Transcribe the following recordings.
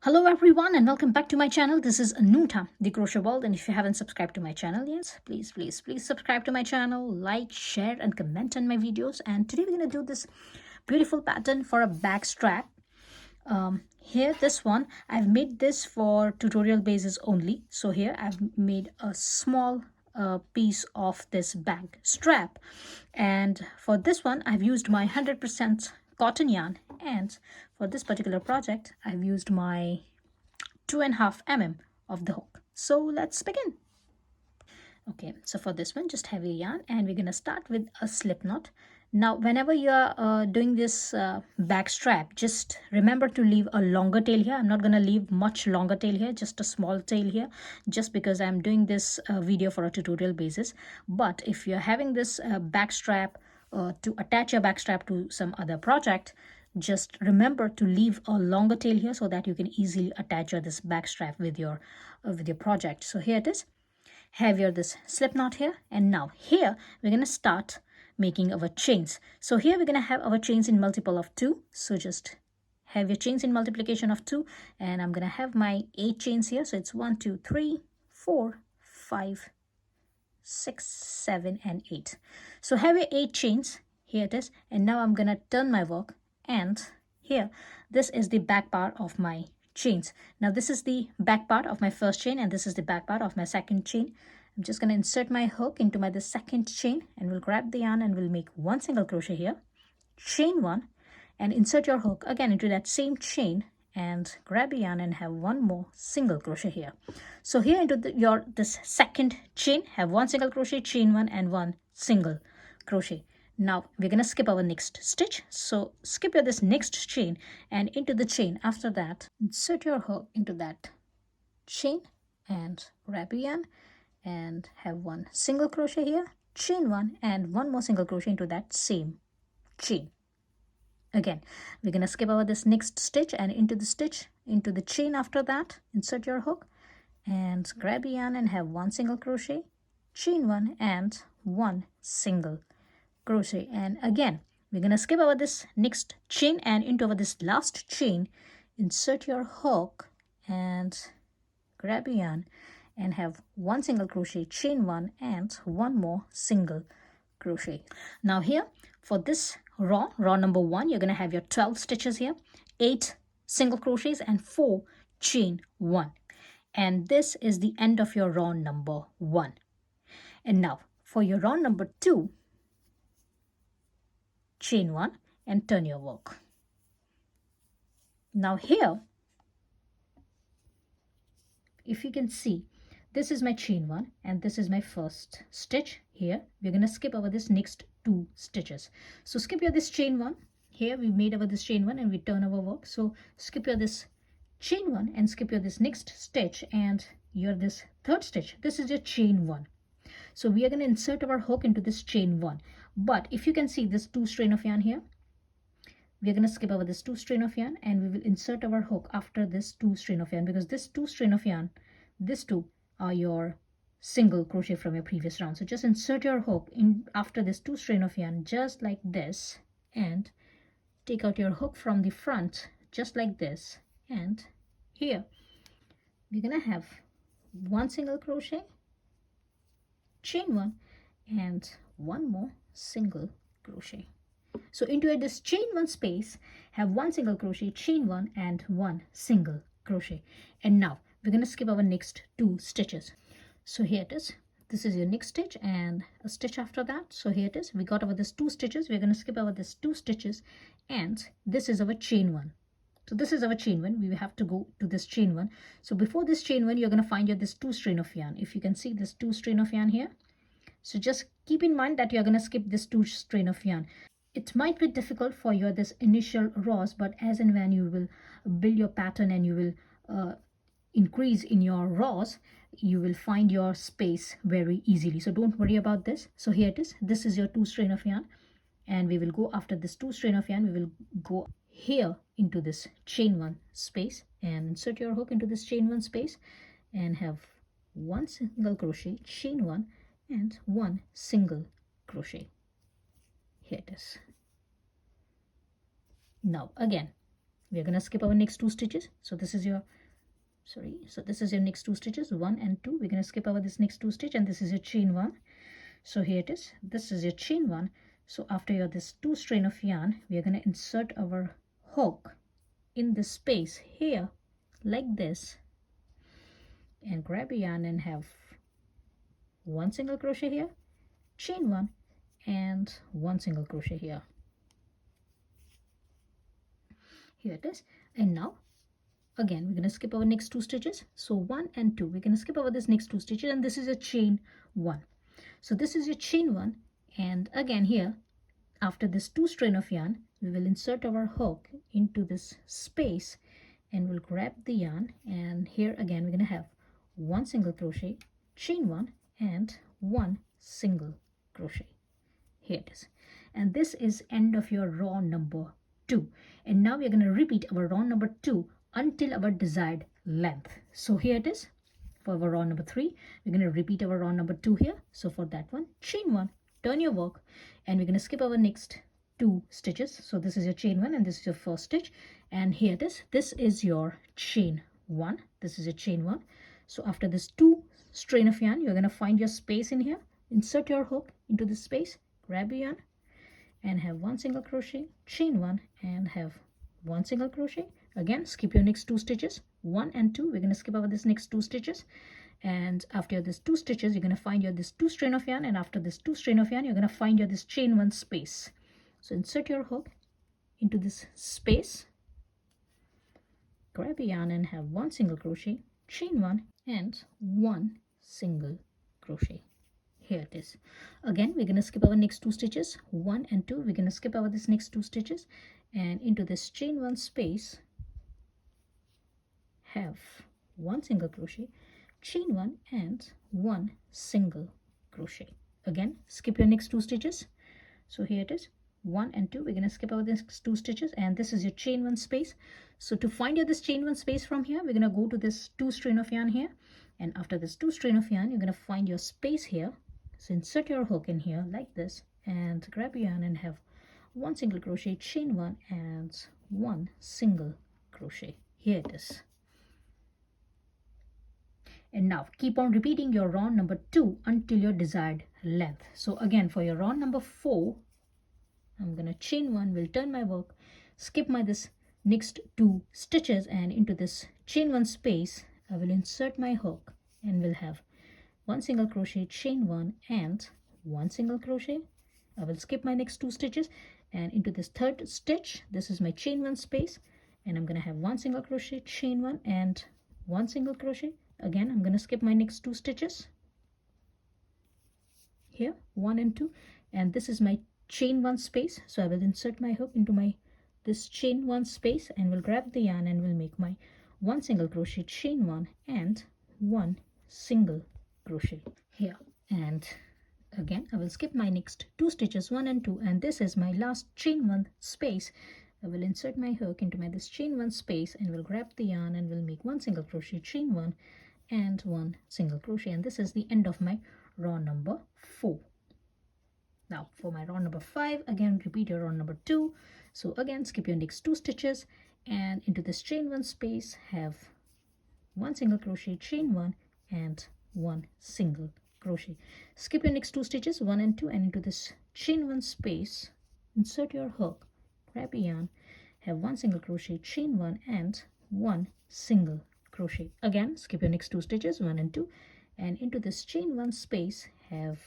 Hello everyone and welcome back to my channel. This is Anuta, the Crochet World, and if you haven't subscribed to my channel yet, please subscribe to my channel, like, share and comment on my videos. And today we're going to do this beautiful pattern for a back strap. Here, this one, I've made this for tutorial basis only. So here I've made a small piece of this back strap, and for this one I've used my 100% cotton yarn, and for this particular project I've used my 2.5 mm of the hook. So let's begin. Okay, so for this one, just heavy yarn, and we're gonna start with a slip knot. Now, whenever you're doing this back strap, just remember to leave a longer tail here. I'm not gonna leave much longer tail here, just a small tail here, just because I'm doing this video for a tutorial basis. But if you're having this back strap to attach your back strap to some other project, just remember to leave a longer tail here so that you can easily attach this back strap with your project. So here it is. Have your this slip knot here, and now here we're going to start making our chains. So here we're going to have our chains in multiple of 2. So just have your chains in multiplication of 2, and I'm going to have my 8 chains here. So it's 1 2 3 4 5 6 7 and 8. So have your 8 chains. Here it is. And now I'm going to turn my work, and here this is the back part of my chains. Now this is the back part of my first chain, and this is the back part of my second chain. I'm just going to insert my hook into the second chain, and we'll grab the yarn and we'll make 1 single crochet here, chain 1, and insert your hook again into that same chain and grab the yarn and have 1 more single crochet here. So here into this second chain, have 1 single crochet, chain 1 and 1 single crochet. Now we're going to skip our next stitch. So skip this next chain and into the chain. After that, insert your hook into that chain and grab your yarn and have 1 single crochet here, chain 1 and 1 more single crochet into that same chain. Again, we're going to skip over this next stitch and into the chain. After that, insert your hook and grab your yarn and have 1 single crochet, chain 1 and 1 single crochet. And again, we're going to skip over this next chain and into this last chain, insert your hook and grab your yarn and have 1 single crochet, chain 1 and 1 more single crochet. Now here for this row number 1, you're going to have your 12 stitches here, 8 single crochets and 4 chain 1, and this is the end of your row number 1. And now for your row number 2, chain 1 and turn your work. Now here, if you can see, this is my chain 1 and this is my first stitch. Here we're going to skip over this next 2 stitches. So skip your this chain 1. Here we made over this chain 1 and we turn our work. So skip your this chain 1 and skip your this next stitch and your this third stitch. This is your chain 1. So we are going to insert our hook into this chain 1. But if you can see this 2 strain of yarn here, we are going to skip over this 2 strain of yarn and we will insert our hook after this 2 strain of yarn, because this 2 strain of yarn, this 2 are your single crochet from your previous round. So just insert your hook in after this 2 strain of yarn just like this, and take out your hook from the front just like this, and here we're going to have 1 single crochet, chain 1 and 1 more single crochet. So into this chain 1 space, have 1 single crochet, chain 1 and 1 single crochet. And now we're going to skip our next 2 stitches. So here it is. This is your next stitch and a stitch after that. So here it is. We got over this 2 stitches. We're going to skip over this 2 stitches, and this is our chain 1. So this is our chain 1. We have to go to this chain 1. So before this chain 1, you're going to find this 2 strain of yarn. If you can see this 2 strain of yarn here. So just keep in mind that you're going to skip this 2 strain of yarn. It might be difficult for your this initial rows, but as and when you will build your pattern and you will increase in your rows, you will find your space very easily. So don't worry about this. So here it is. This is your 2 strain of yarn, and we will go after this 2 strain of yarn. We will go here into this chain 1 space and insert your hook into this chain 1 space and have 1 single crochet, chain 1 and 1 single crochet. Here it is. Now again, we're going to skip our next 2 stitches. So this is your this is your next 2 stitches, 1 and 2. We're going to skip over this next 2 stitch, and this is your chain 1. So here it is, this is your chain 1. So after your this 2 strain of yarn, we are going to insert our hook in this space here like this, and grab a yarn and have 1 single crochet here, chain 1, and 1 single crochet here. Here it is. And now again we're going to skip our next 2 stitches. So 1 and 2, we're going to skip over this next 2 stitches, and this is a chain 1. So this is your chain 1, and again here after this 2 strain of yarn, we will insert our hook into this space, and we'll grab the yarn, and here again we're going to have 1 single crochet, chain 1, and 1 single crochet. Here it is. And this is end of your row number 2. And now we're going to repeat our row number 2 until our desired length. So here it is. For our row number 3, we're going to repeat our row number 2 here. So for that one, chain 1, turn your work, and we're going to skip our next 2 stitches. So this is your chain 1, and this is your first stitch, and here it is. This is your chain 1. This is your chain 1. So after this 2 strain of yarn, you're going to find your space in here, insert your hook into this space, grab your yarn, and have 1 single crochet, chain 1, and have 1 single crochet. Again, skip your next 2 stitches, 1 and 2. We're going to skip over this next 2 stitches, and after this 2 stitches, you're going to find your this 2 strain of yarn, and after this 2 strain of yarn, you're going to find your this chain 1 space. So insert your hook into this space, grab a yarn, and have 1 single crochet, chain 1, and 1 single crochet. Here it is. Again, we're going to skip our next 2 stitches, 1 and 2. We're going to skip over this next 2 stitches, and into this chain 1 space, have 1 single crochet, chain 1, and 1 single crochet. Again, skip your next 2 stitches. So here it is, 1 and 2. We're going to skip over this 2 stitches, and this is your chain 1 space. So to find your this chain 1 space from here, we're going to go to this 2 strain of yarn here, and after this 2 strain of yarn, you're going to find your space here. So insert your hook in here like this, and grab your yarn and have 1 single crochet, chain 1, and 1 single crochet. Here it is. And now keep on repeating your row number 2 until your desired length. So again, for your row number 4, I'm going to chain 1, will turn my work, skip my this next 2 stitches, and into this chain 1 space, I will insert my hook and will have 1 single crochet, chain 1, and 1 single crochet. I will skip my next 2 stitches, and into this 3rd stitch, this is my chain 1 space, and I'm going to have 1 single crochet, chain 1, and 1 single crochet. Again, I'm going to skip my next 2 stitches here, 1 and 2, and this is my chain 1 space. So I will insert my hook into my this chain 1 space, and will grab the yarn and will make my 1 single crochet, chain 1, and 1 single crochet here. And again, I will skip my next 2 stitches, 1 and 2, and this is my last chain 1 space. I will insert my hook into my this chain 1 space, and will grab the yarn and will make 1 single crochet, chain 1, and 1 single crochet. And this is the end of my row number 4. Now for my row number 5, again repeat your row number 2. So again, skip your next 2 stitches, and into this chain 1 space, have 1 single crochet, chain 1, and 1 single crochet. Skip your next 2 stitches, 1 and 2, and into this chain 1 space, insert your hook, grab a yarn, have 1 single crochet, chain 1, and 1 single crochet. Again, skip your next 2 stitches, 1 and 2, and into this chain 1 space, have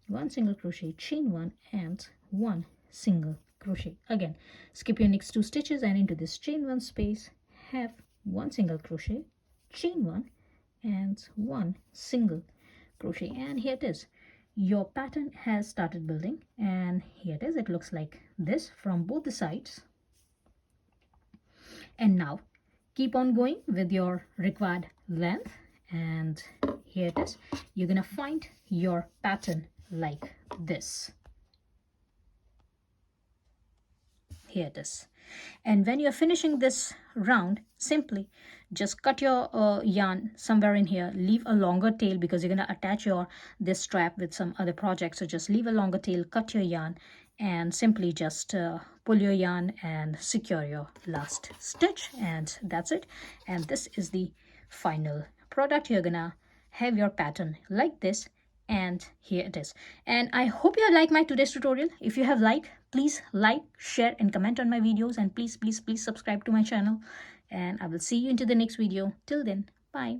1 single crochet, chain 1, and 1 single crochet. Again, skip your next 2 stitches, and into this chain 1 space, have 1 single crochet, chain 1, and 1 single crochet. And here it is. Your pattern has started building, and here it is. It looks like this from both the sides. And now keep on going with your required length, and here it is. You're gonna find your pattern like this. Here it is. And when you're finishing this round, simply just cut your yarn somewhere in here, leave a longer tail, because you're going to attach this strap with some other project. So just leave a longer tail, cut your yarn, and simply just pull your yarn and secure your last stitch, and that's it. And this is the final product. You're gonna have your pattern like this, and here it is. And I hope you like my today's tutorial. If you have liked, please like, share and comment on my videos, and please subscribe to my channel, and I will see you into the next video. Till then, bye.